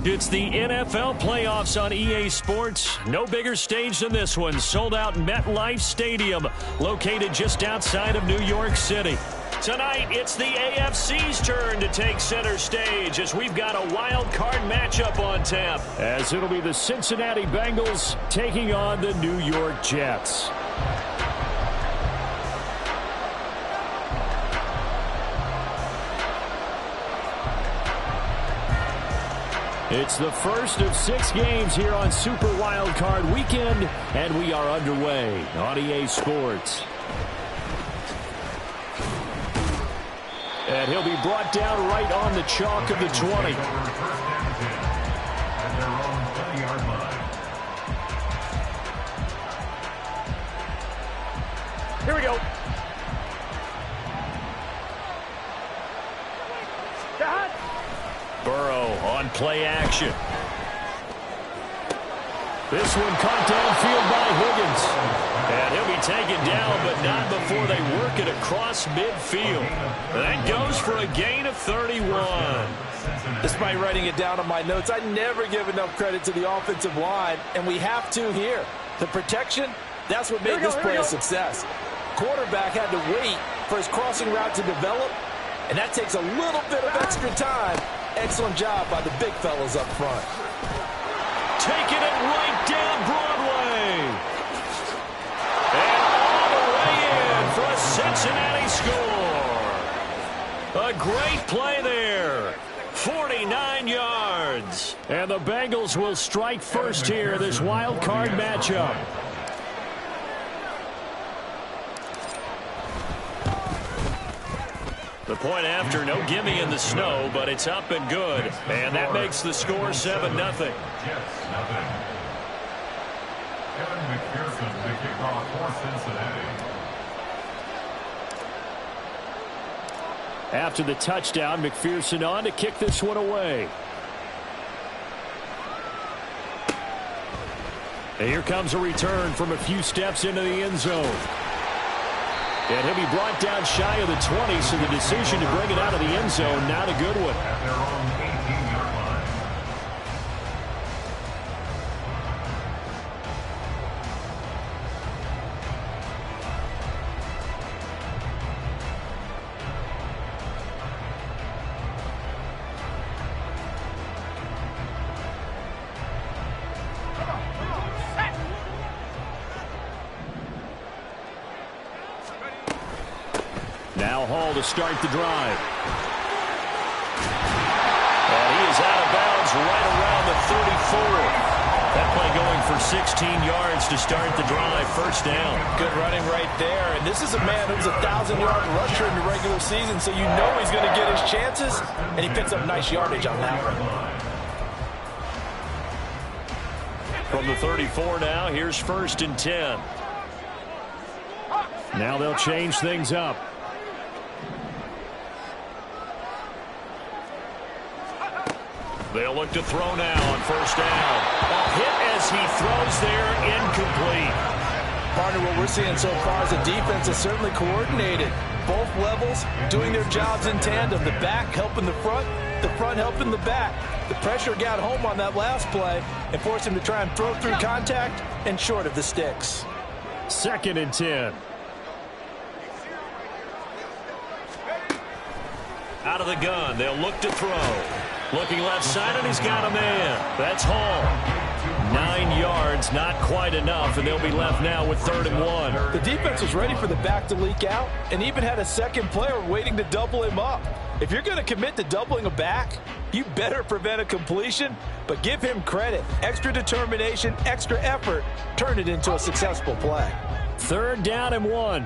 It's the NFL playoffs on EA Sports. No bigger stage than this one. Sold out MetLife Stadium, located just outside of New York City. Tonight, it's the AFC's turn to take center stage as we've got a wild card matchup on tap. As it'll be the Cincinnati Bengals taking on the New York Jets. It's the first of 6 games here on Super Wild Card Weekend, and we are underway on EA Sports. And he'll be brought down right on the chalk of the 20. Here we go. Burrow on play action. This one caught downfield by Higgins. And he'll be taken down, but not before they work it across midfield. That goes for a gain of 31. Despite writing it down on my notes, I never give enough credit to the offensive line, and we have to here. The protection, that's what made this play a success. Quarterback had to wait for his crossing route to develop, and that takes a little bit of extra time. Excellent job by the big fellas up front. Taking it right down Broadway. And all the way in for a Cincinnati score. A great play there. 49 yards. And the Bengals will strike first here, this wild card matchup. The point after, no gimme in the snow, but it's up and good. And that makes the score 7-0. After the touchdown, McPherson on to kick this one away. And here comes a return from a few steps into the end zone. And he'll be brought down shy of the 20, so the decision to bring it out of the end zone, not a good one. At their own 18-yard line. Now Hall to start the drive. And he is out of bounds right around the 34. That play going for 16 yards to start the drive. First down. Good running right there. And this is a man who's a 1,000-yard rusher in the regular season, so you know he's going to get his chances, and he picks up nice yardage on that one. From the 34 now, here's 1st and 10. Now they'll change things up. They'll look to throw now on first down. A hit as he throws there, incomplete. Partner, what we're seeing so far is the defense is certainly coordinated. Both levels doing their jobs in tandem. The back helping the front helping the back. The pressure got home on that last play and forced him to try and throw through contact and short of the sticks. 2nd and 10. Out of the gun, they'll look to throw. Looking left side, and he's got a man. That's Hall. 9 yards, not quite enough, and they'll be left now with 3rd and 1. The defense was ready for the back to leak out and even had a second player waiting to double him up. If you're going to commit to doubling a back, you better prevent a completion, but give him credit. Extra determination, extra effort, turn it into a successful play. 3rd down and 1.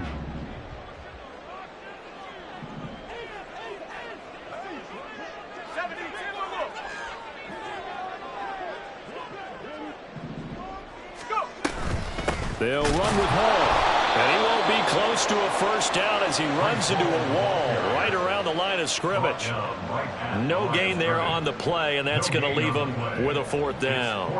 They'll run with Hall, and he won't be close close to a first down as he runs into a wall right around the line of scrimmage. No gain there on the play, and that's going to leave him with a fourth down.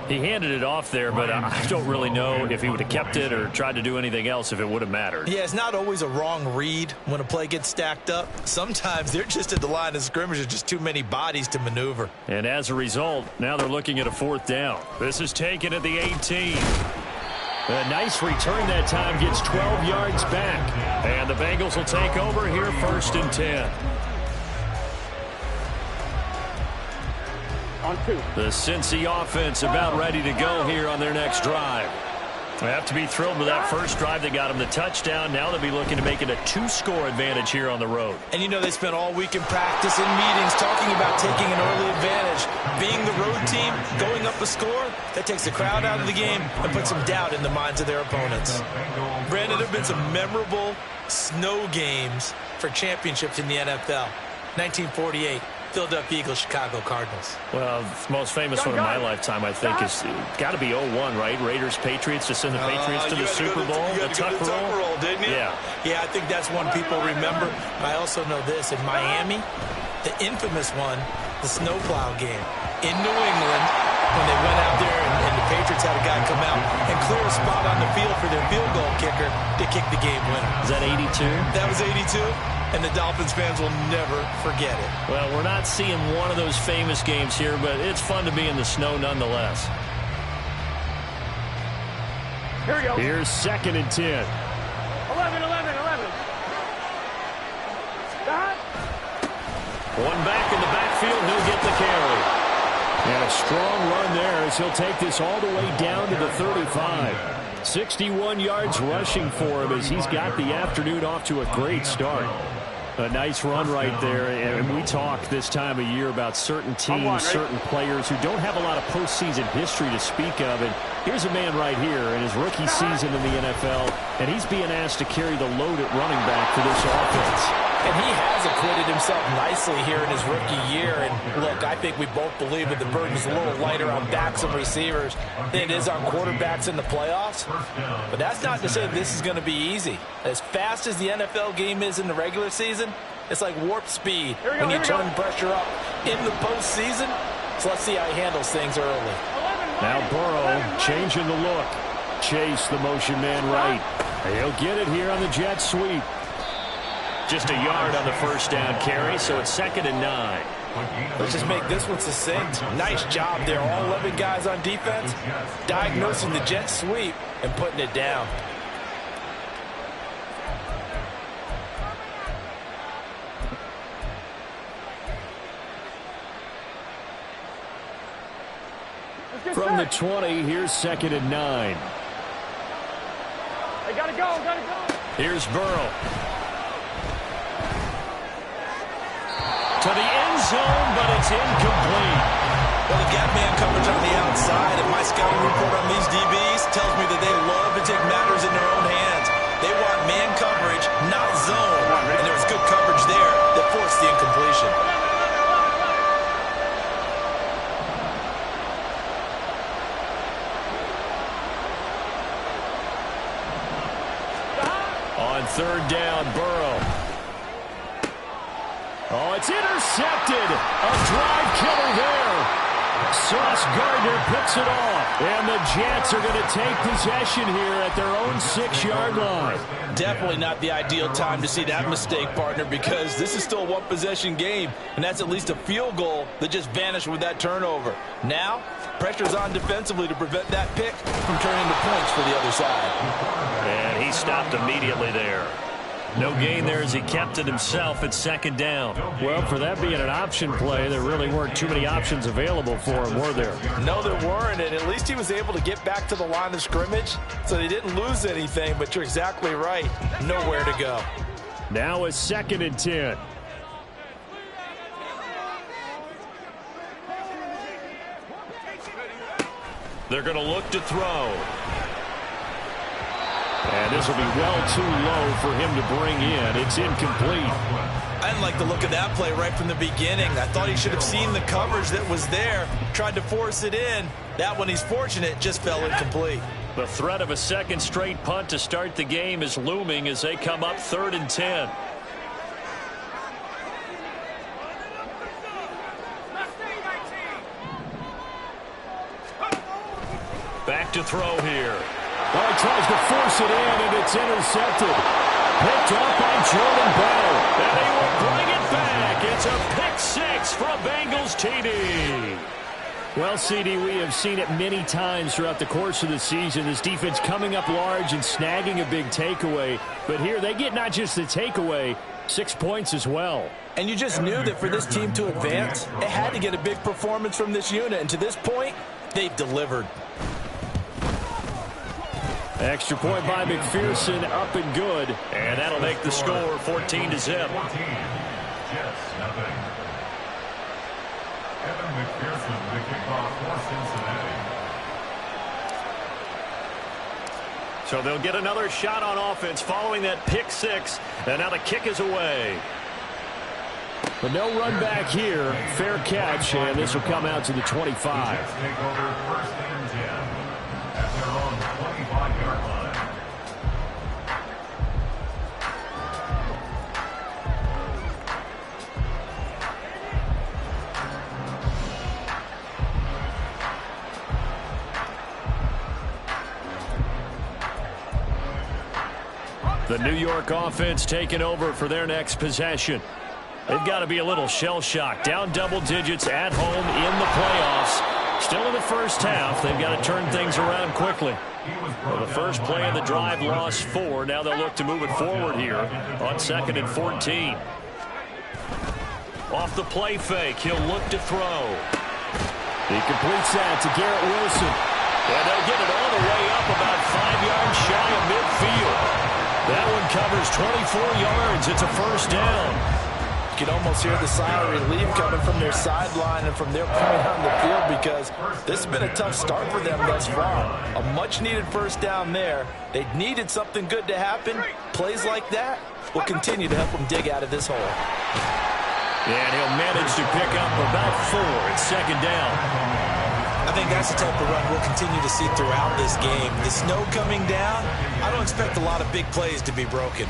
He handed it off there, but I don't really know if he would have kept it or tried to do anything else if it would have mattered. Yeah, it's not always a wrong read when a play gets stacked up. Sometimes they're just at the line of scrimmage. There's just too many bodies to maneuver. And as a result, now they're looking at a fourth down. This is taken at the 18. A nice return that time, gets 12 yards back. And the Bengals will take over here, 1st and 10. The Cincy offense about ready to go here on their next drive. They have to be thrilled with that first drive. They got them the touchdown. Now they'll be looking to make it a 2-score advantage here on the road. And you know they spent all week in practice and meetings talking about taking an early advantage. Being the road team, going up a score, that takes the crowd out of the game and puts some doubt in the minds of their opponents. Brandon, there have been some memorable snow games for championships in the NFL. 1948. Philadelphia Eagles, Chicago Cardinals. Well, the most famous one of my lifetime, I think, is got to be 01, right? Raiders, Patriots, to send the Patriots to the Super Bowl. You had to go to the Tuck roll, didn't you? Yeah, I think that's one people remember. I also know this. In Miami, the infamous one, the snowplow game. In New England, when they went out there and the Patriots had a guy come out and clear a spot on the field for their field goal kicker to kick the game winner. Is that 82? That was 82. And the Dolphins fans will never forget it. Well, we're not seeing one of those famous games here, but it's fun to be in the snow nonetheless. Here we go. Here's 2nd and 10. 11. Stop. One back in the backfield, he'll get the carry. And a strong run there as he'll take this all the way down to the 35. 61 yards rushing for him as he's got the afternoon off to a great start. A nice run right there, and we talk this time of year about certain teams, certain players who don't have a lot of postseason history to speak of. And here's a man right here in his rookie season in the NFL, and he's being asked to carry the load at running back for this offense. And he has acquitted himself nicely here in his rookie year. And look, I think we both believe that the burden's a little lighter on backs and receivers than it is on quarterbacks in the playoffs. But that's not to say this is going to be easy. As fast as the NFL game is in the regular season, it's like warp speed when you turn pressure up in the postseason. So let's see how he handles things early. Now Burrow changing the look. Chase the motion man right. He'll get it here on the jet sweep. Just a yard on the first down carry, so it's 2nd and 9. Let's just make this one succinct. Nice job there. All 11 guys on defense diagnosing the jet sweep and putting it down. From the 20, here's 2nd and 9. I gotta go. Here's Burrow. To the end zone, but it's incomplete. Well, the gap man coverage on the outside, and my scouting report on these DBs tells me that they love to take matters in their own hands. They want man coverage, not zone. And there was good coverage there that forced the incompletion. On 3rd down, Burrow. Oh, it's intercepted. A drive killer there. Sauce Gardner picks it off. And the Jets are going to take possession here at their own 6-yard line. Definitely not the ideal time to see that mistake, partner, because this is still a one-possession game, and that's at least a field goal that just vanished with that turnover. Now, pressure's on defensively to prevent that pick from turning into points for the other side. And he stopped immediately there. No gain there as he kept it himself at 2nd down. Well, for that being an option play, there really weren't too many options available for him, were there? No, there weren't, and at least he was able to get back to the line of scrimmage, so they didn't lose anything, but you're exactly right. Nowhere to go. Now a 2nd and 10. They're going to look to throw. And this will be well too low for him to bring in. It's incomplete. I didn't like the look of that play right from the beginning. I thought he should have seen the coverage that was there, tried to force it in. That one, he's fortunate, just fell incomplete. The threat of a second straight punt to start the game is looming as they come up 3rd and 10. Back to throw here. Well, he tries to force it in, and it's intercepted. Picked up by Jordan Bell. And he will bring it back. It's a pick six for a Bengals TD. Well, CD, we have seen it many times throughout the course of the season. This defense coming up large and snagging a big takeaway. But here they get not just the takeaway, 6 points as well. And you just knew that for this team to advance, it had to get a big performance from this unit. And to this point, they've delivered. Extra point by McPherson, up and good. And that'll make the score 14-0. So they'll get another shot on offense following that pick six. And now the kick is away. But no run back here. Fair catch, and this will come out to the 25. The New York offense taking over for their next possession. They've got to be a little shell-shocked. Down double digits at home in the playoffs. Still in the first half. They've got to turn things around quickly. Well, the first play of the drive lost 4. Now they'll look to move it forward here on 2nd and 14. Off the play fake, he'll look to throw. He completes that to Garrett Wilson. And they'll get it all the way up about 5 yards shy of midfield. That one covers 24 yards. It's a first down. You can almost hear the sigh of relief coming from their sideline and from their point on the field because this has been a tough start for them thus far. A much-needed first down there. They needed something good to happen. Plays like that will continue to help them dig out of this hole. And he'll manage to pick up about 4 at 2nd down. I think that's the type of run we'll continue to see throughout this game. The snow coming down, I don't expect a lot of big plays to be broken.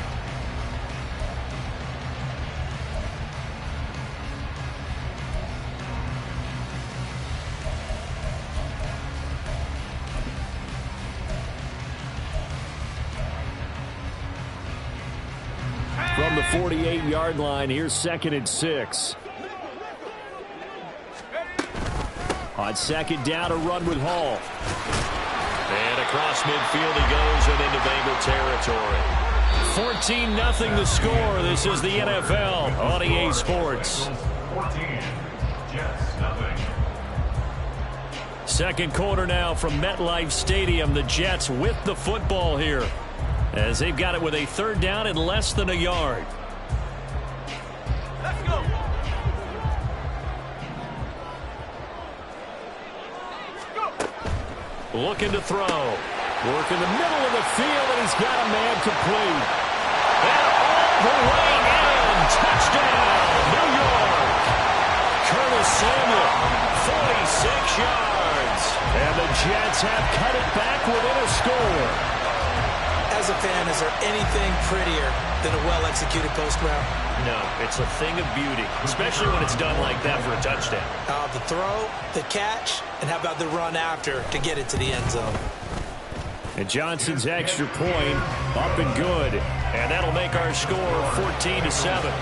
From the 48-yard line, here's 2nd and 6. On 2nd down, a run with Hall. And across midfield he goes and into Bengal territory. 14-0 the score. This is the NFL on EA Sports. 14, Jets, nothing. Second quarter now from MetLife Stadium. The Jets with the football here as they've got it with a 3rd down and less than a yard. Let's go. Looking to throw. Work in the middle of the field, and he's got a man complete. And all the way in. Touchdown, New York. Curtis Samuel, 46 yards. And the Jets have cut it back within a score. As a fan, is there anything prettier than a well-executed post route? No, it's a thing of beauty, especially when it's done like that for a touchdown. The throw, the catch, and how about the run after to get it to the end zone? And Johnson's extra point up and good. And that'll make our score 14-7.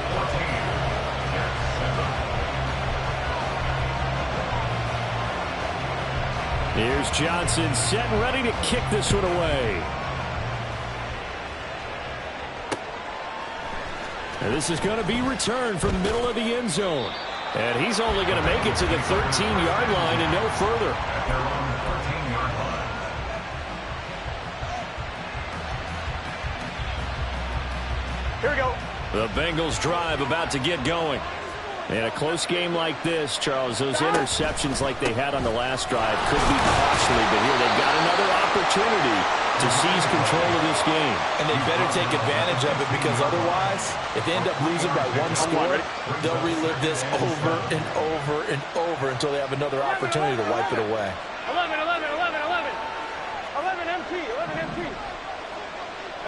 Here's Johnson set and ready to kick this one away. And this is going to be returned from the middle of the end zone. And he's only going to make it to the 13-yard line and no further. Here we go. The Bengals drive about to get going. In a close game like this, Charles, those interceptions like they had on the last drive could be costly, but here they've got another opportunity to seize control of this game. And they better take advantage of it because otherwise, if they end up losing by 1 score, they'll relive this over and over and over until they have another opportunity to wipe it away. 11, 11, 11, 11. 11 empty.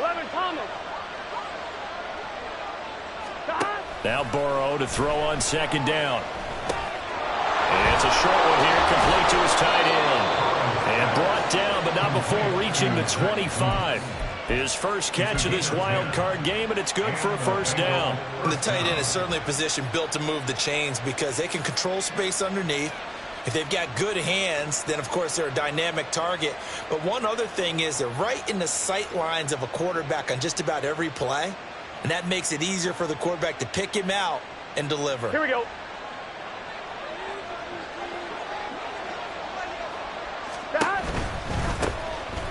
11 Thomas. Now Burrow to throw on second down. And it's a short one here, complete to his tight end. And brought down, but not before reaching the 25. His first catch of this wild card game, and it's good for a first down. And the tight end is certainly a position built to move the chains because they can control space underneath. If they've got good hands, then, of course, they're a dynamic target. But one other thing is they're right in the sight lines of a quarterback on just about every play. And that makes it easier for the quarterback to pick him out and deliver. Here we go.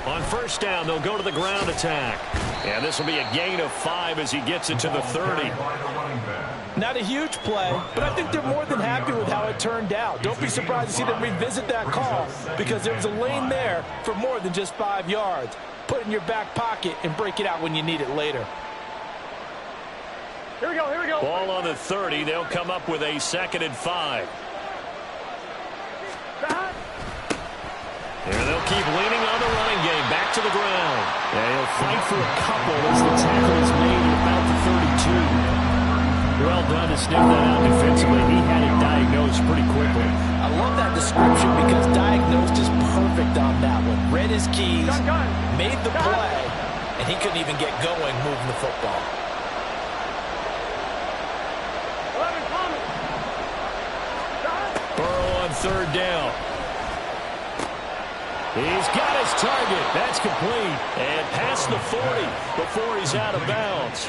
On first down, they'll go to the ground attack. And this will be a gain of 5 as he gets it to the 30. Not a huge play, but I think they're more than happy with how it turned out. Don't be surprised to see them revisit that call because there was a lane there for more than just 5 yards. Put it in your back pocket and break it out when you need it later. Here we go, here we go. Ball on the 30. They'll come up with a 2nd and 5. And they'll keep leaning on the running game. Back to the ground. And he'll fight for a couple as the tackle is made at about the 32. Well done to sniff that out defensively. He had it diagnosed pretty quickly. I love that description because diagnosed is perfect on that one. Read his keys, made the play, and he couldn't even get going moving the football. 11 Thomas. Burrow on third down. He's got his target. That's complete. And past the 40 before he's out of bounds.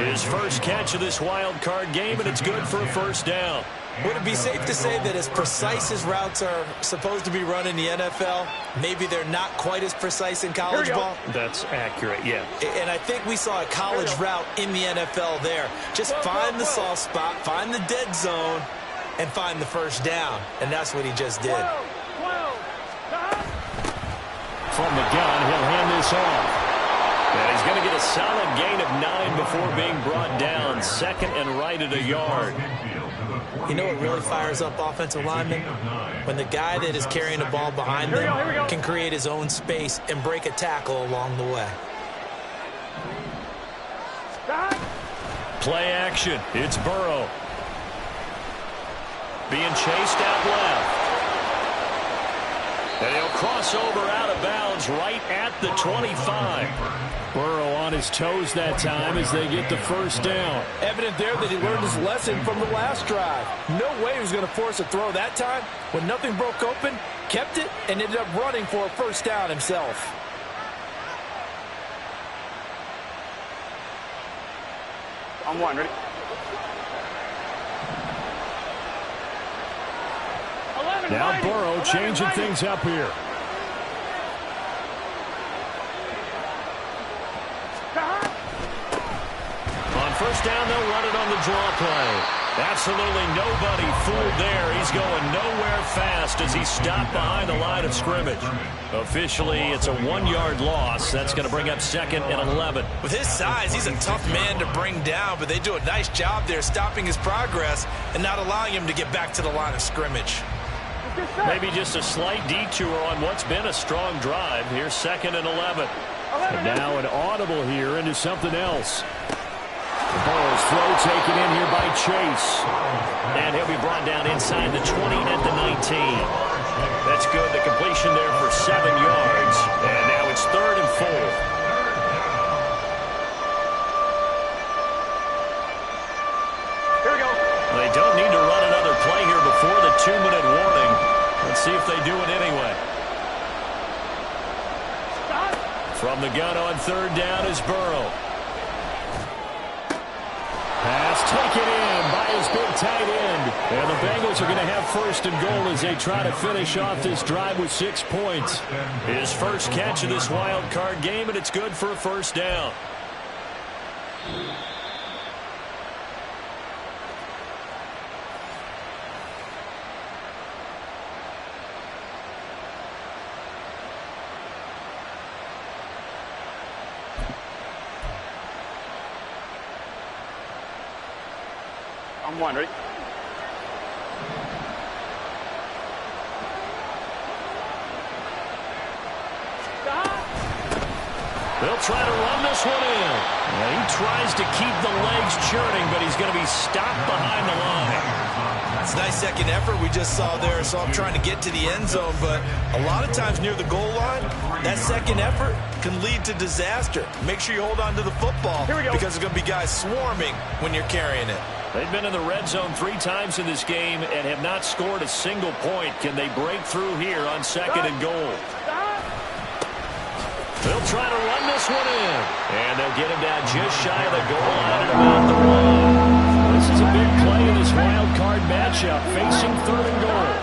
His first catch of this wild card game, and it's good for a first down. Would it be safe to say that as precise as routes are supposed to be run in the NFL, maybe they're not quite as precise in college ball? That's accurate, yeah. And I think we saw a college route in the NFL there. Just find the soft spot, find the dead zone, and find the first down. And that's what he just did. From the gun, he'll hand this off. And he's going to get a solid gain of 9 before being brought down. 2nd and right at a yard. You know what really fires up offensive linemen? When the guy that is carrying the ball behind them can create his own space and break a tackle along the way. Play action. It's Burrow. Being chased out left. And he'll cross over out of bounds right at the 25. Burrow on his toes that time as they get the first down. Evident there that he learned his lesson from the last drive. No way he was going to force a throw that time. When nothing broke open, kept it, and ended up running for a first down himself. On one, ready? 11 Now righty. Burrow 11 changing righty. things up here. On first down, they'll run it on the draw play. Absolutely nobody fooled there. He's going nowhere fast as he's stopped behind the line of scrimmage. Officially, it's a 1-yard loss. That's going to bring up 2nd and 11. With his size, he's a tough man to bring down, but they do a nice job there stopping his progress and not allowing him to get back to the line of scrimmage. Maybe just a slight detour on what's been a strong drive. Here's 2nd and 11. And now an audible here into something else. Burrow's throw taken in here by Chase. And he'll be brought down inside the 20 at the 19. That's good. The completion there for 7 yards. And now it's 3rd and 4. Here we go. They don't need to run another play here before the 2-minute warning. Let's see if they do it anyway. From the gun on 3rd down is Burrow. Pass taken in by his big tight end. And the Bengals are going to have 1st and goal as they try to finish off this drive with 6 points. His first catch of this wild card game, and it's good for a first down. On one, ready? They'll try to run this one in. And he tries to keep the legs churning, but he's going to be stopped behind the line. It's a nice second effort we just saw there. So I'm trying to get to the end zone, but a lot of times near the goal line, that second effort can lead to disaster. Make sure you hold on to the football because there's going to be guys swarming when you're carrying it. They've been in the red zone 3 times in this game and have not scored a single point. Can they break through here on 2nd and goal? They'll try to run this one in. And they'll get him down just shy of the goal line at about the 1. This is a big play in this wild card matchup facing 3rd and goal.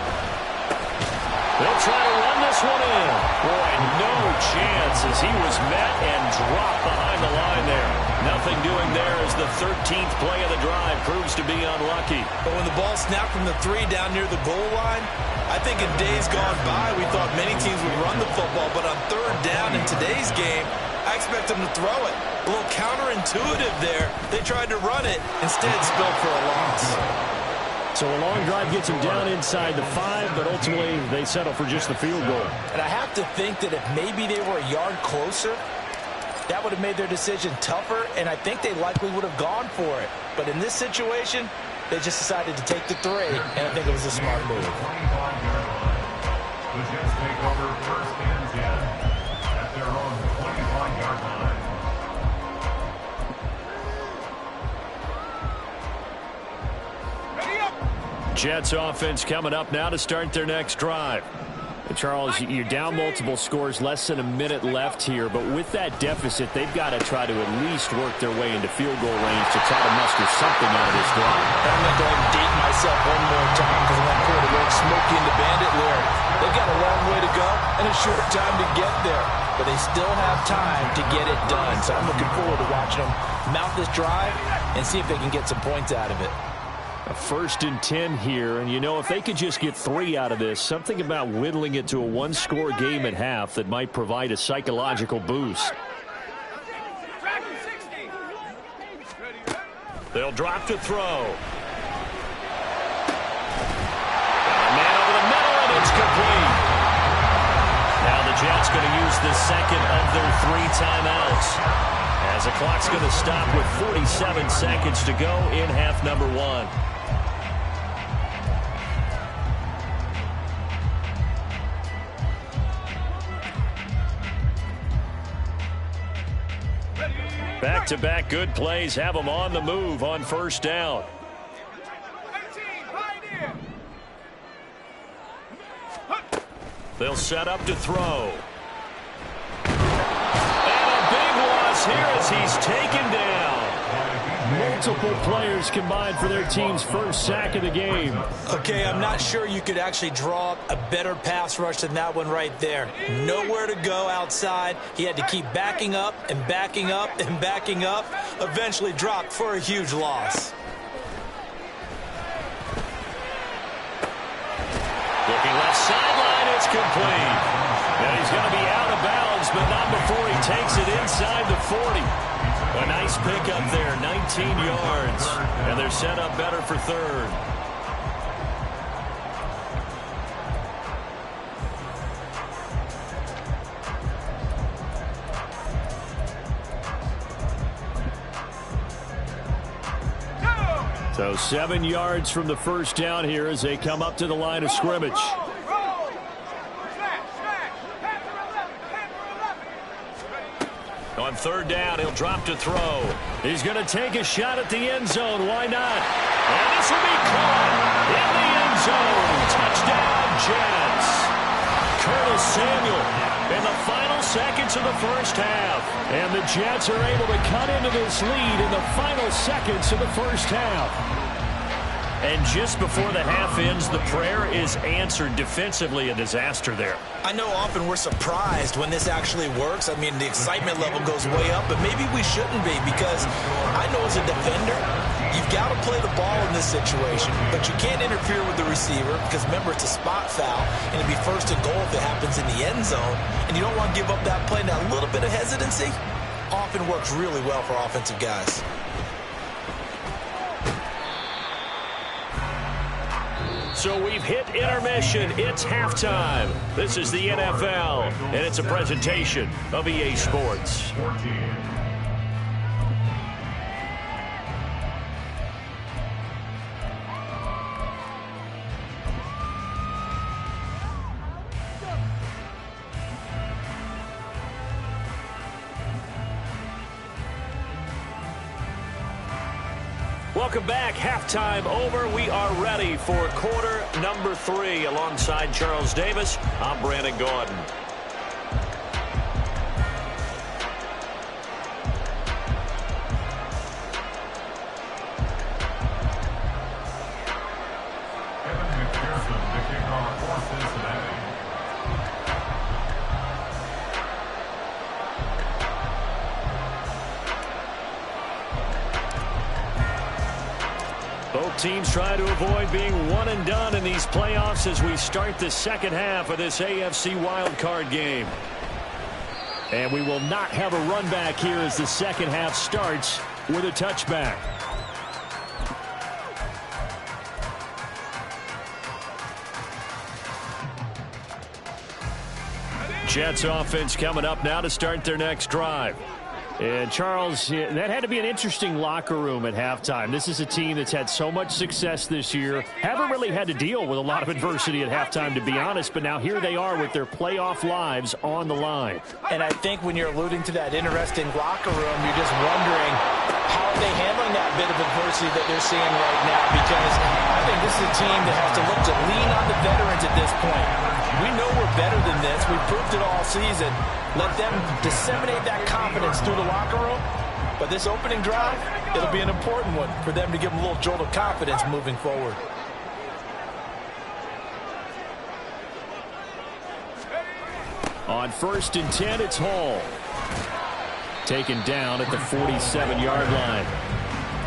They'll try to run this one in. Boy, no chance as he was met and dropped behind the line there. Nothing doing there as the 13th play of the drive proves to be unlucky. But when the ball snapped from the 3 down near the goal line, I think in days gone by, we thought many teams would run the football, but on 3rd down in today's game, I expect them to throw it. A little counterintuitive there. They tried to run it, instead spilled for a loss. So a long drive gets them down inside the 5, but ultimately they settle for just the field goal. And I have to think that if maybe they were a yard closer, that would have made their decision tougher, and I think they likely would have gone for it. But in this situation, they just decided to take the 3, and I think it was a smart move. The Jets take over 1st and 10 at their own 25-yard line. Jets offense coming up now to start their next drive. Charles, you're down multiple scores, less than a minute left here, but with that deficit, they've got to try to at least work their way into field goal range to try to muster something out of this drive. I'm going to go ahead and date myself one more time because I'm going to go Smokey into Bandit Lair. They've got a long way to go and a short time to get there, but they still have time to get it done. So I'm looking forward to watching them mount this drive and see if they can get some points out of it. A 1st and 10 here, and you know, if they could just get 3 out of this, something about whittling it to a 1-score game at half that might provide a psychological boost. They'll drop to throw. Got a man over the middle, and it's complete. Now the Jets going to use the second of their 3 timeouts, as the clock's going to stop with 47 seconds to go in half number 1. Back-to-back good plays have them on the move on 1st down. They'll set up to throw. And a big loss here as he's taken down. Multiple players combined for their team's 1st sack of the game. Okay, I'm not sure you could actually draw up a better pass rush than that one right there. Nowhere to go outside. He had to keep backing up and backing up and backing up. Eventually dropped for a huge loss. Looking left sideline, it's complete. Now he's going to be out of bounds, but not before he takes it inside the 40. A nice pickup there, 19 yards. And they're set up better for 3rd. So 7 yards from the 1st down here as they come up to the line of scrimmage. On 3rd down, he'll drop to throw. He's going to take a shot at the end zone. Why not? And this will be caught in the end zone. Touchdown, Jets. Curtis Samuel in the final seconds of the 1st half. And the Jets are able to cut into this lead in the final seconds of the 1st half. And just before the half ends, the prayer is answered. Defensively, a disaster there. I know often we're surprised when this actually works. I mean, the excitement level goes way up, but maybe we shouldn't be, because I know as a defender, you've got to play the ball in this situation, but you can't interfere with the receiver because, remember, it's a spot foul, and it'd be 1st and goal if it happens in the end zone, and you don't want to give up that play. Now, a little bit of hesitancy often works really well for offensive guys. So we've hit intermission. It's halftime. This is the NFL, and it's a presentation of EA Sports. 14. Welcome back. Halftime over. We are ready for quarter number 3. Alongside Charles Davis, I'm Brandon Gordon. Both teams try to avoid being one and done in these playoffs as we start the second half of this AFC wildcard game. And we will not have a run back here as the second half starts with a touchback. Jets offense coming up now to start their next drive. And, Charles, that had to be an interesting locker room at halftime. This is a team that's had so much success this year. Haven't really had to deal with a lot of adversity at halftime, to be honest. But now here they are with their playoff lives on the line. And I think when you're alluding to that interesting locker room, you're just wondering how are they handling that bit of adversity that they're seeing right now. Because I think this is a team that has to look to lean on the veterans at this point. We know we're better than this. We've proved it all season. Let them disseminate that confidence through the locker room. But this opening drive, it'll be an important one for them to give them a little jolt of confidence moving forward. On 1st and 10, it's Hall. Taken down at the 47-yard line.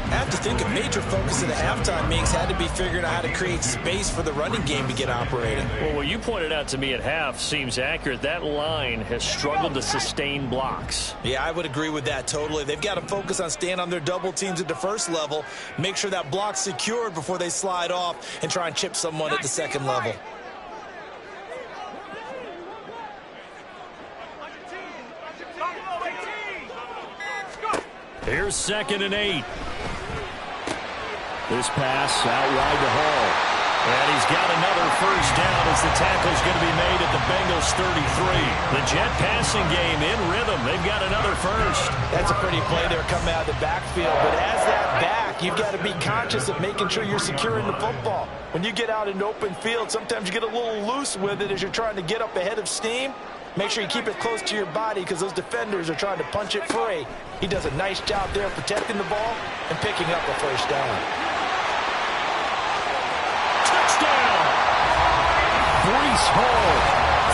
I have to think a major focus of the halftime mix had to be figuring out how to create space for the running game to get operating. Well, what you pointed out to me at half seems accurate. That line has struggled to sustain blocks. Yeah, I would agree with that totally. They've got to focus on staying on their double teams at the first level, make sure that block's secured before they slide off and try and chip someone at the second level. Here's 2nd and 8. This pass out wide to Hall. And he's got another first down as the tackle's going to be made at the Bengals 33. The Jet passing game in rhythm. They've got another first. That's a pretty play there coming out of the backfield. But as that back, you've got to be conscious of making sure you're securing the football. When you get out in open field, sometimes you get a little loose with it as you're trying to get up ahead of steam. Make sure you keep it close to your body because those defenders are trying to punch it free. He does a nice job there protecting the ball and picking up a first down. Touchdown! Breece Hall,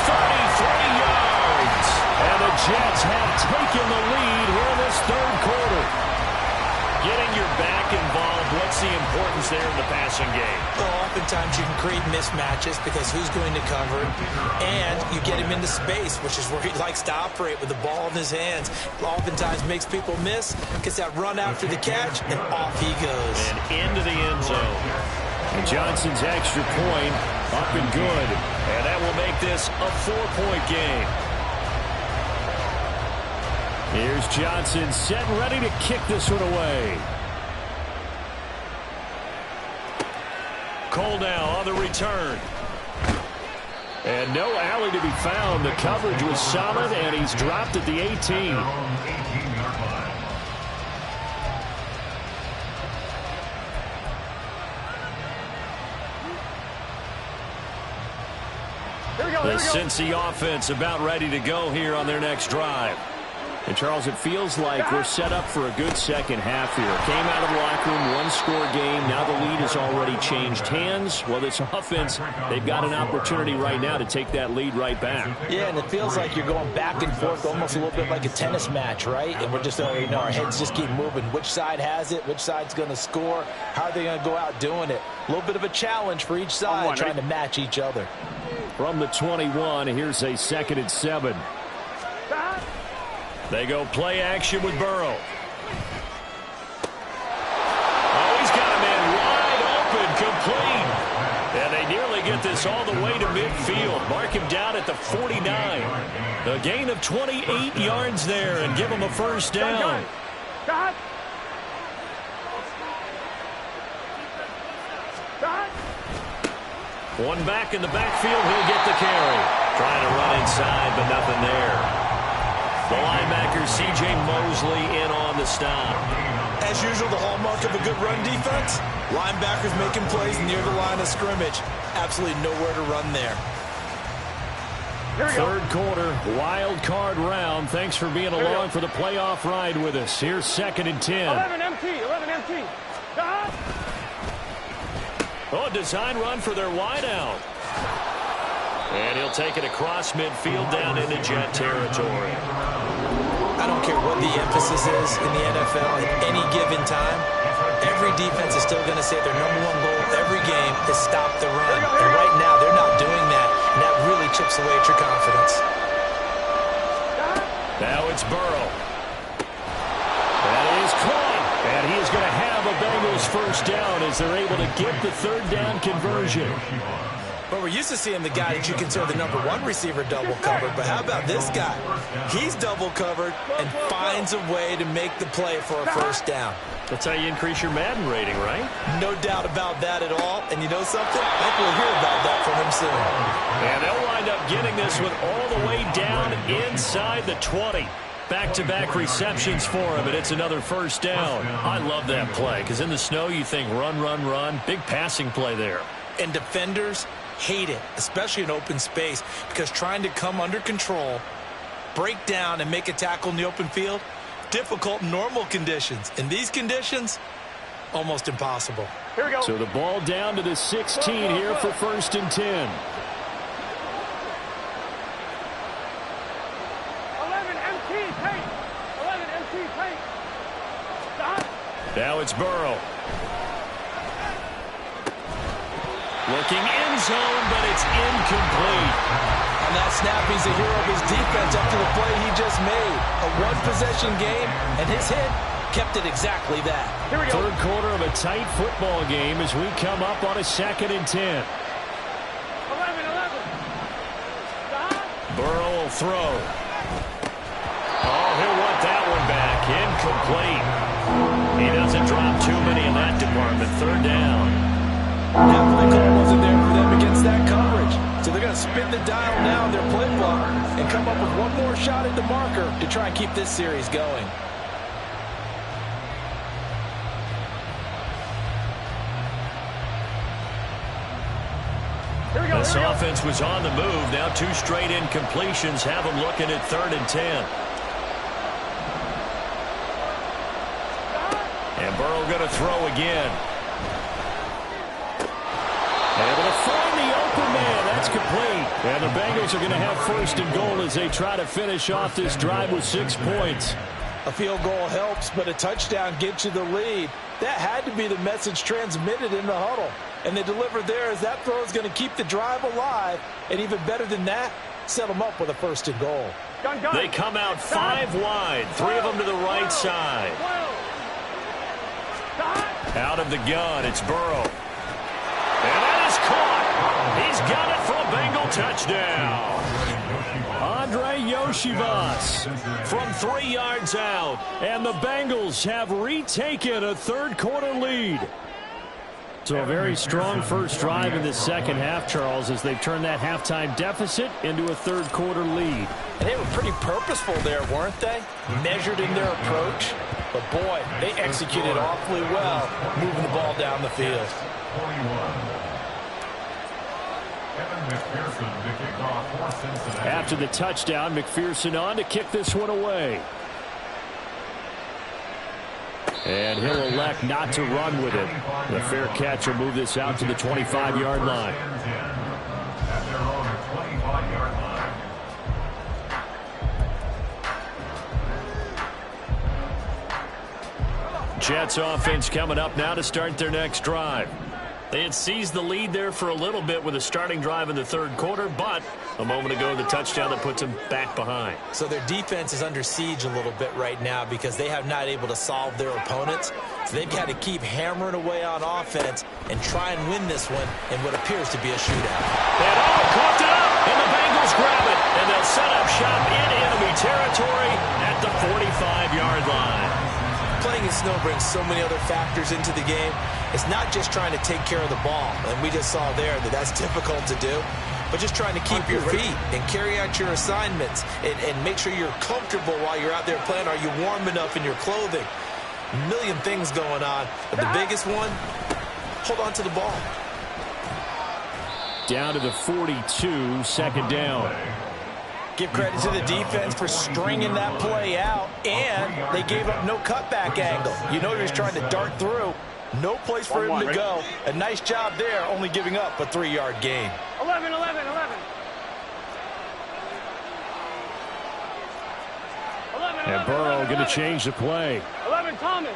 33 yards. And the Jets have taken the lead here in this third quarter. Getting your back involved, what's the importance there in the passing game? Well, oftentimes you can create mismatches because who's going to cover it, and you get him into space, which is where he likes to operate with the ball in his hands. Oftentimes makes people miss, gets that run after the catch, and off he goes. And into the end zone. And Johnson's extra point up and good. And that will make this a 4-point game. Here's Johnson set and ready to kick this one away. Cole now on the return. And no alley to be found. The coverage was solid, and he's dropped at the 18. 18-yard line. The Cincy offense about ready to go here on their next drive. And, Charles, it feels like we're set up for a good second half here. Came out of the locker room, one-score game. Now the lead has already changed hands. Well, this offense, they've got an opportunity right now to take that lead right back. Yeah, and it feels like you're going back and forth, almost a little bit like a tennis match, right? And we're just, our heads just keep moving. Which side has it? Which side's going to score? How are they going to go out doing it? A little bit of a challenge for each side, trying to match each other. From the 21, here's a 2nd and 7. They go play action with Burrow. Oh, he's got a man wide open, complete. And they this all the way to midfield. Mark him down at the 49. A gain of 28 yards there and give him a first down. One back in the backfield. He'll get the carry. Trying to run inside, but nothing there. The linebacker, C.J. Mosley, in on the stop. As usual, the hallmark of a good run defense, linebackers making plays near the line of scrimmage. Absolutely nowhere to run there. Third quarter, wild card round. Thanks for being along for the playoff ride with us. Here's 2nd and 10. 11 MT. Oh, design run for their wideout. And he'll take it across midfield down into Jet territory. I don't care what the emphasis is in the NFL at any given time. Every defense is still going to say their #1 goal every game is stop the run. And right now, they're not doing that, and that really chips away at your confidence. Now it's Burrow. That is caught. And he is going to have a Bengals first down as they're able to get the third down conversion. But we're used to seeing the guy that you consider the #1 receiver double covered. But how about this guy? He's double covered and finds a way to make the play for a first down. That's how you increase your Madden rating, right? No doubt about that at all. And you know something? I think we'll hear about that from him soon. And they'll wind up getting this one all the way down inside the 20. Back-to-back receptions for him, and it's another first down. I love that play because in the snow you think run, run, run. Big passing play there. And defenders hate it, especially in open space, because trying to come under control, break down, and make a tackle in the open field, difficult in normal conditions. In these conditions, almost impossible. Here we go. So the ball down to the 16 here for 1st and 10. 11 MT paint. 11 MT paint. Stop. Now it's Burrow. Looking end zone, but it's incomplete. On that snap, he's a hero of his defense after the play he just made. A one-possession game, and his hit kept it exactly that. Here we go. Third quarter of a tight football game as we come up on a 2nd and 10. 11. Stop. Burrow will throw. Oh, he'll want that one back. Incomplete. He doesn't drop too many in that department. Third down. That play call wasn't there for them against that coverage. So they're going to spin the dial now in their playbook and come up with one more shot at the marker to try and keep this series going. Here we go. This offense was on the move. Now 2 straight incompletions have them looking at 3rd and 10. And Burrow going to throw again. Able to find the open man. That's complete. And the Bengals are going to have 1st and goal as they try to finish off this drive with 6 points. A field goal helps, but a touchdown gets you the lead. That had to be the message transmitted in the huddle. And they delivered there as that throw is going to keep the drive alive. And even better than that, set them up with a 1st and goal. Gun. They come out 5 wide. 3 of them to the right side. Out of the gun, it's Burrow. And that is caught. He's got it for a Bengal touchdown. Andre Yoshivas from 3 yards out. And the Bengals have retaken a third-quarter lead. So a very strong first drive in the second half, Charles, as they've turned that halftime deficit into a third-quarter lead. And they were pretty purposeful there, weren't they? Measured in their approach. But, boy, they executed awfully well, moving the ball down the field. 41. McPherson to kick off for Cincinnati. After the touchdown, McPherson on to kick this one away. And he'll elect not to run with it. The fair catch will move this out to the 25-yard line. At their own 25-yard line. Jets offense coming up now to start their next drive. They had seized the lead there for a little bit with a starting drive in the third quarter, but a moment ago, the touchdown that puts them back behind. So their defense is under siege a little bit right now because they have not able to solve their opponents. So they've got to keep hammering away on offense and try and win this one in what appears to be a shootout. And coughed it up, and the Bengals grab it, and they'll set up shop in enemy territory at the 45-yard line. Playing in snow brings so many other factors into the game. It's not just trying to take care of the ball, and we just saw there that that's difficult to do, but just trying to keep your feet and carry out your assignments and make sure you're comfortable while you're out there playing. Are you warm enough in your clothing? A million things going on, but the biggest one, hold on to the ball. Down to the 42, second down. Give credit to the defense for stringing that play out, and they gave up no cutback angle. You know he was trying to dart through. No place for him to go. A nice job there, only giving up a 3-yard gain. 11. And Burrow going to change the play. 11, Thomas.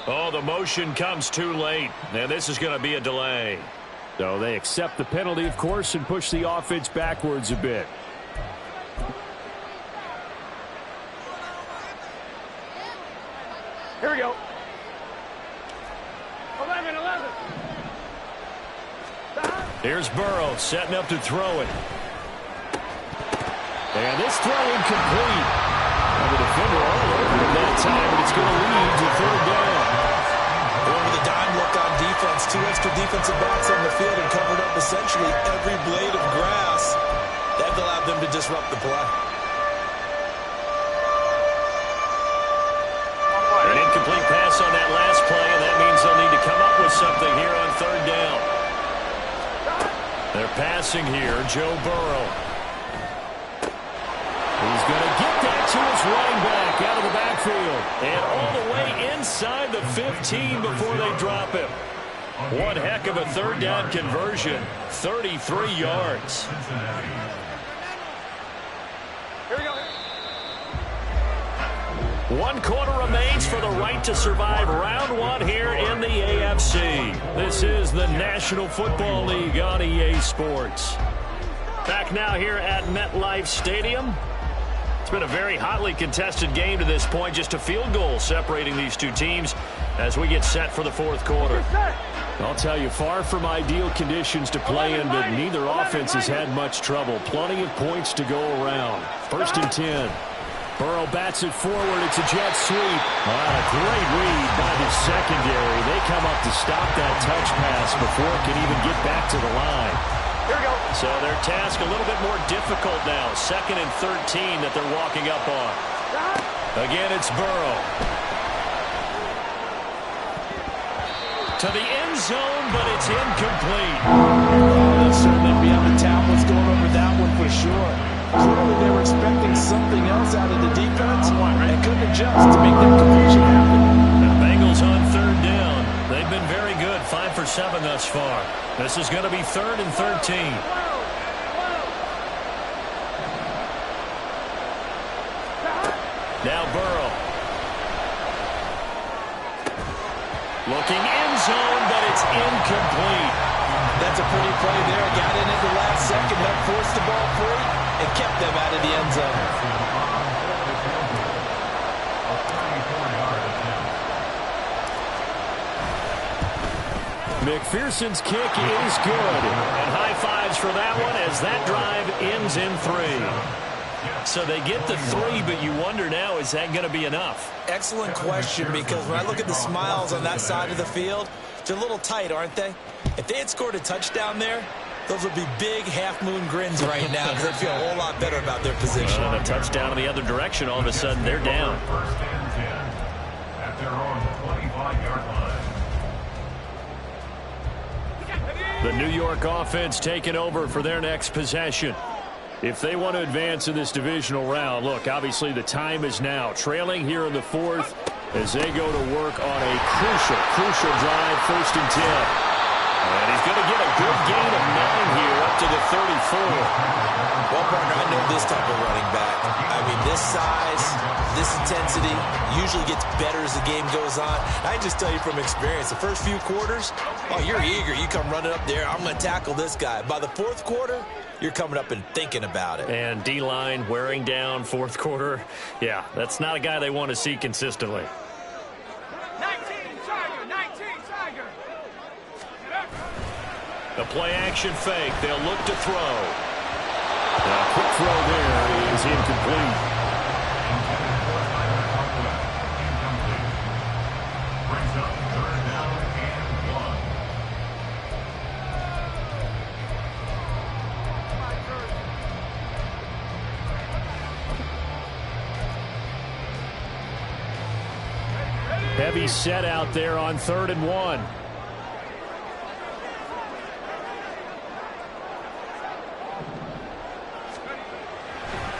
Oh, the motion comes too late, and this is going to be a delay. So they accept the penalty, of course, and push the offense backwards a bit. Here we go. 11. Here's Burrow setting up to throw it. And this throw incomplete. And the defender all over him that time, and it's going to lead to third down. Going with a dime look on defense. 2 extra defensive backs on the field and covered up essentially every blade of grass. That allowed them to disrupt the play. An incomplete pass on that last play, and that means they'll need to come up with something here on third down. They're passing here, Joe Burrow. He's going to get that to his running back out of the backfield. And all the way inside the 15 before they drop him. One heck of a third down conversion. 33 yards. Here we go. 1 quarter remains for the right to survive round 1 here in the AFC. This is the National Football League on EA Sports. Back now here at MetLife Stadium. It's been a very hotly contested game to this point. Just a field goal separating these two teams as we get set for the fourth quarter. I'll tell you, far from ideal conditions to play in, but neither offense has had much trouble. Plenty of points to go around. 1st and 10. Burrow bats it forward. It's a jet sweep. A great read by the secondary. They come up to stop that touch pass before it can even get back to the line. Here we go. So their task a little bit more difficult now. 2nd and 13 that they're walking up on. Again, it's Burrow. To the end zone, but it's incomplete. They'll certainly be on the tablets going over that one for sure. Clearly they were expecting something else out of the defense and couldn't adjust to make that completion happen. The Bengals on third down. They've been very good, 5 for 7 thus far. This is going to be 3rd and 13. Now Burrow. Looking end zone, but it's incomplete. That's a pretty play there. Got in at the last second, helped force the ball free, and kept them out of the end zone. McPherson's kick is good. And high fives for that one as that drive ends in 3. So they get the 3, but you wonder now, is that going to be enough? Excellent question, because when I look at the smiles on that side of the field, they're a little tight, aren't they? If they had scored a touchdown there, those would be big half-moon grins right now because they feel a whole lot better about their position. And a touchdown in the other direction, all of a sudden they're down. 1st and 10 at their own 25-yard line. The New York offense taking over for their next possession. If they want to advance in this divisional round, look, obviously the time is now. Trailing here in the 4th as they go to work on a crucial drive, 1st and 10. And he's going to get a good gain of 9 here up to the 34. Well, partner, I know this type of running back. I mean, this size, this intensity usually gets better as the game goes on. I just tell you from experience, the first few quarters, oh, you're eager. You come running up there, I'm going to tackle this guy. By the fourth quarter, you're coming up and thinking about it. And D-line wearing down fourth quarter. Yeah, that's not a guy they want to see consistently. 19, Tiger. The play-action fake. They'll look to throw. A quick throw there is incomplete. Brings up 3rd down and 1. Heavy set out there on 3rd and 1.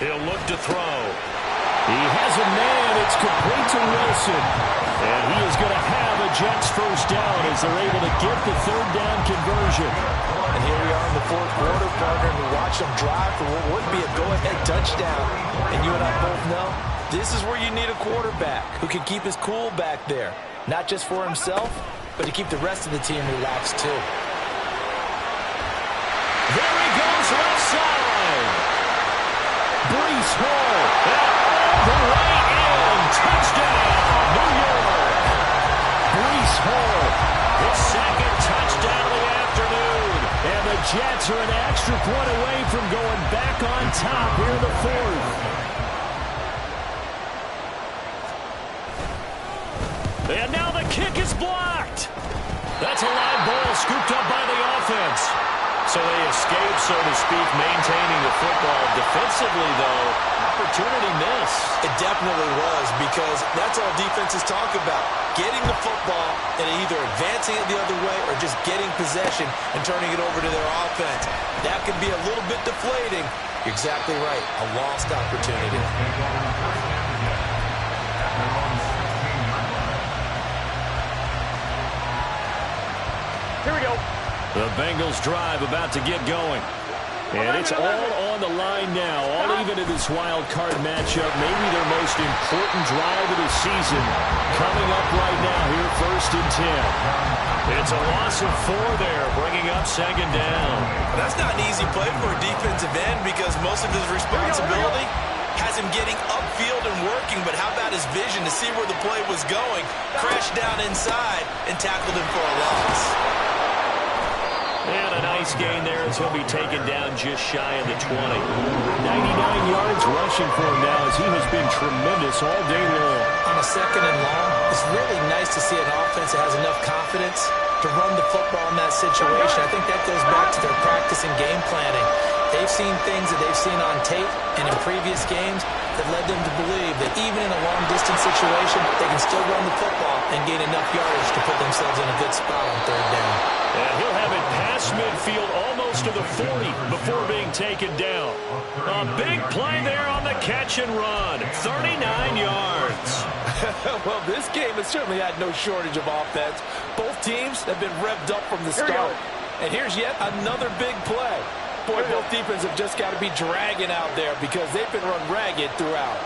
He'll look to throw. He has a man. It's complete to Wilson. And he is going to have a Jets first down as they're able to get the 3rd down conversion. And here we are in the fourth quarter, partner, and we watch them drive for what would be a go-ahead touchdown. And you and I both know this is where you need a quarterback who can keep his cool back there. Not just for himself, but to keep the rest of the team relaxed too. There he goes left side. Brees Hall. The right end. Touchdown, New York. Brees Hall. His second touchdown of the afternoon. And the Jets are an extra point away from going back on top here in the fourth. And now the kick is blocked. That's a live ball scooped up by the offense. So they escape, so to speak, maintaining the football. Defensively, though, opportunity miss. It definitely was, because that's all defenses talk about. Getting the football and either advancing it the other way or just getting possession and turning it over to their offense. That can be a little bit deflating. You're exactly right. A lost opportunity. Here we go. The Bengals drive about to get going. And it's all on the line now, all even in this wild card matchup. Maybe their most important drive of the season coming up right now here, 1st and 10. It's a loss of 4 there, bringing up 2nd down. That's not an easy play for a defensive end, because most of his responsibility has him getting upfield and working, but how about his vision to see where the play was going? Crashed down inside and tackled him for a loss. And a nice gain there as he'll be taken down just shy of the 20. 99 yards rushing for him now, as he has been tremendous all day long. On a 2nd and long, it's really nice to see an offense that has enough confidence to run the football in that situation. I think that goes back to their practice and game planning. They've seen things that they've seen on tape and in previous games that led them to believe that even in a long-distance situation, they can still run the football and gain enough yardage to put themselves in a good spot on 3rd down. And he'll have it past midfield almost to the 40 before being taken down. A big play there on the catch and run. 39 yards. Well, this game has certainly had no shortage of offense. Both teams have been revved up from the start. And here's yet another big play. Boy, both defenses have just got to be dragging out there, because they've been run ragged throughout.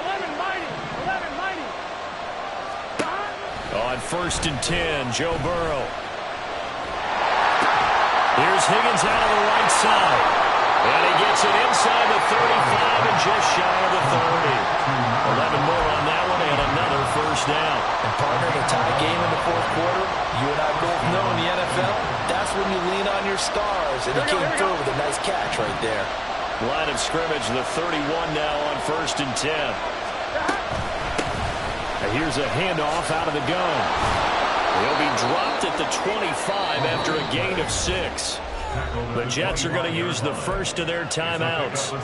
11 mighty. On 1st and 10, Joe Burrow. Here's Higgins out of the right side. And he gets it inside the 35 and just shy of the 30. 11 more on that one, and another first down. And partner, in a tie game in the fourth quarter, you and I both know in the NFL, that's when you lean on your stars. And he came through with a nice catch right there. Line of scrimmage, the 31 now on 1st and 10. And here's a handoff out of the gun. He'll be dropped at the 25 after a gain of 6. The Jets are going to use the first of their timeouts.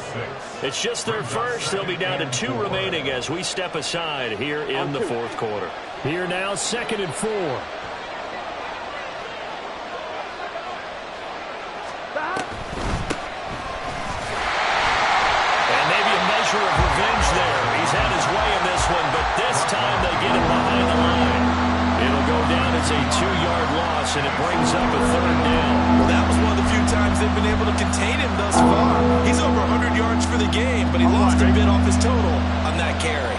It's just their first. They'll be down to 2 remaining as we step aside here in the fourth quarter. Here now, 2nd and 4. And maybe a measure of revenge there. He's had his way in this one, but this time they get it behind the line. It'll go down as a 2-yard loss this, and it brings up a third down. Well, that was one of the few times they've been able to contain him thus far. He's over 100 yards for the game, but he lost a bit off his total on that carry.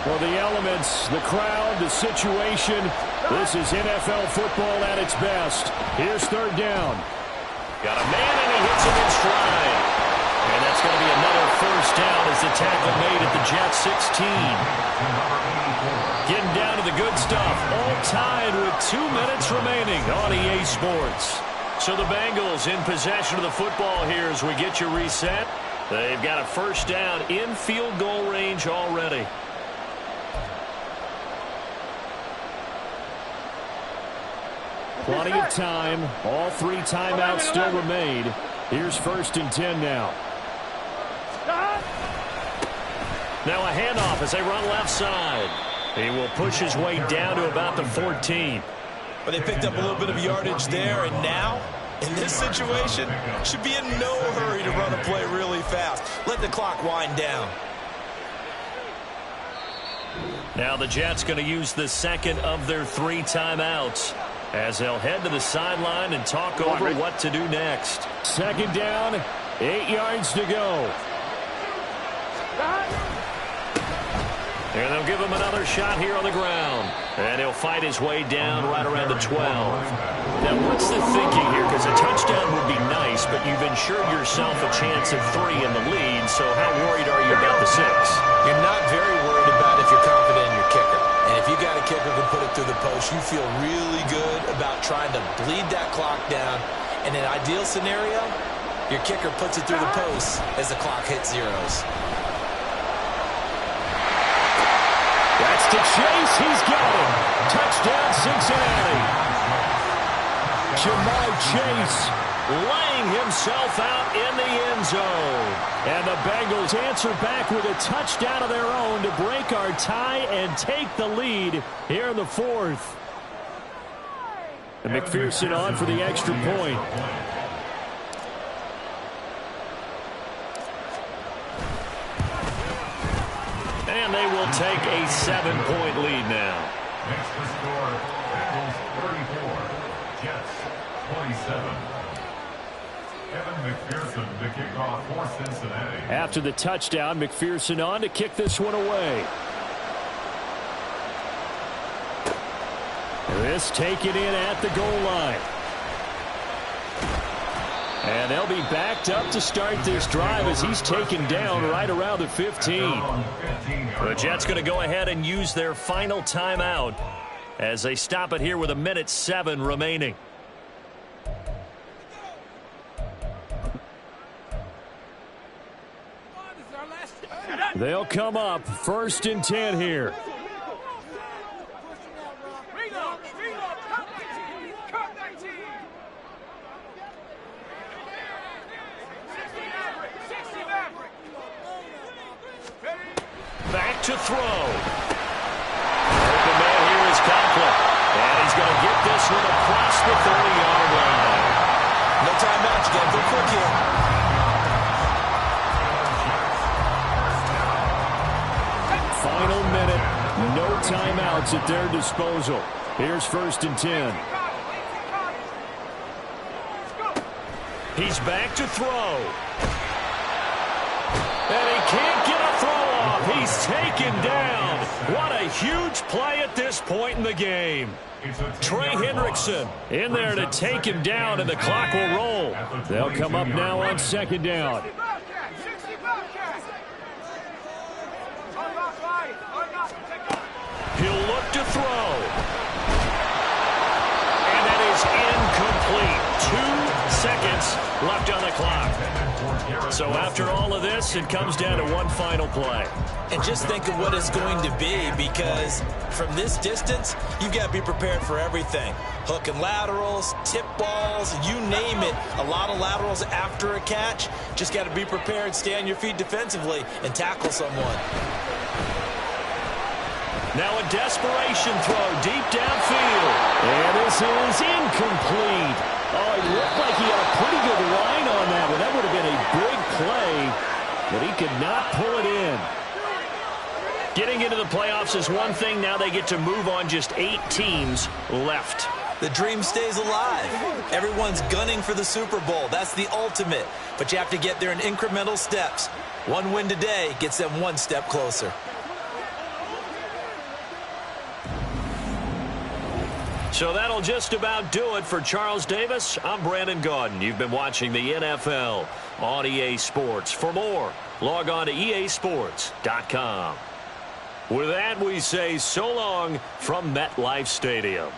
Well, the elements, the crowd, the situation, this is NFL football at its best. Here's third down. Got a man, and he hits him in stride. And that's going to be another first down as the tackle made at the Jets 16. Getting down to the good stuff. All tied with 2 minutes remaining on EA Sports. So the Bengals in possession of the football here as we get you reset. They've got a first down in field goal range already. Plenty of time. All 3 timeouts still remain. Here's 1st and 10 now. Now a handoff as they run left side. He will push his way down to about the 14. But they picked up a little bit of yardage there, and now, in this situation, should be in no hurry to run a play really fast. Let the clock wind down. Now the Jets going to use the second of their 3 timeouts as they'll head to the sideline and talk over what to do next. Second down, 8 yards to go. And they'll give him another shot here on the ground. And he'll fight his way down right around the 12. Now, what's the thinking here? Because a touchdown would be nice, but you've ensured yourself a chance of 3 in the lead, so how worried are you about the 6? You're not very worried about if you're confident in your kicker. And if you got a kicker who can put it through the post, you feel really good about trying to bleed that clock down. In an ideal scenario, your kicker puts it through the post as the clock hits zeros. That's to Chase. He's got him. Touchdown, Cincinnati. Jamar Chase laying himself out in the end zone. And the Bengals answer back with a touchdown of their own to break our tie and take the lead here in the 4th. And McPherson on for the extra point. And they will take a 7-point lead now. Next to score, Bengals 34, Jets 27. Evan McPherson to kick off for Cincinnati. After the touchdown, McPherson on to kick this one away. This taken in at the goal line. And they'll be backed up to start this drive as he's taken down right around the 15. The Jets going to go ahead and use their final timeout as they stop it here with 1:07 remaining. They'll come up 1st and 10 here. Back to throw. Open man here is Conklin. And he's going to get this one across the 30-yard line. No timeout. You got to go quick here. Final minute. No timeouts at their disposal. Here's 1st and 10. He's back to throw. And he can't get a throw off. He's taken down. What a huge play at this point in the game. Trey Hendrickson in there to take him down, and the clock will roll. They'll come up now on 2nd down. He'll look to throw. And that is incomplete. 2 seconds left on the clock. So after all of this, it comes down to one final play. And just think of what it's going to be, because from this distance, you've got to be prepared for everything. Hook and laterals, tip balls, you name it. A lot of laterals after a catch. Just got to be prepared, stay on your feet defensively, and tackle someone. Now a desperation throw deep downfield. And this is incomplete. Oh, it looked like he had a pretty good line on that one. That would have been a big play, but he could not pull it in. Getting into the playoffs is one thing. Now they get to move on just 8 teams left. the dream stays alive. Everyone's gunning for the Super Bowl. That's the ultimate. But you have to get there in incremental steps. One win today gets them one step closer. So that'll just about do it for Charles Davis. I'm Brandon Gaudin. You've been watching the NFL on EA Sports. For more, log on to easports.com. With that, we say so long from MetLife Stadium.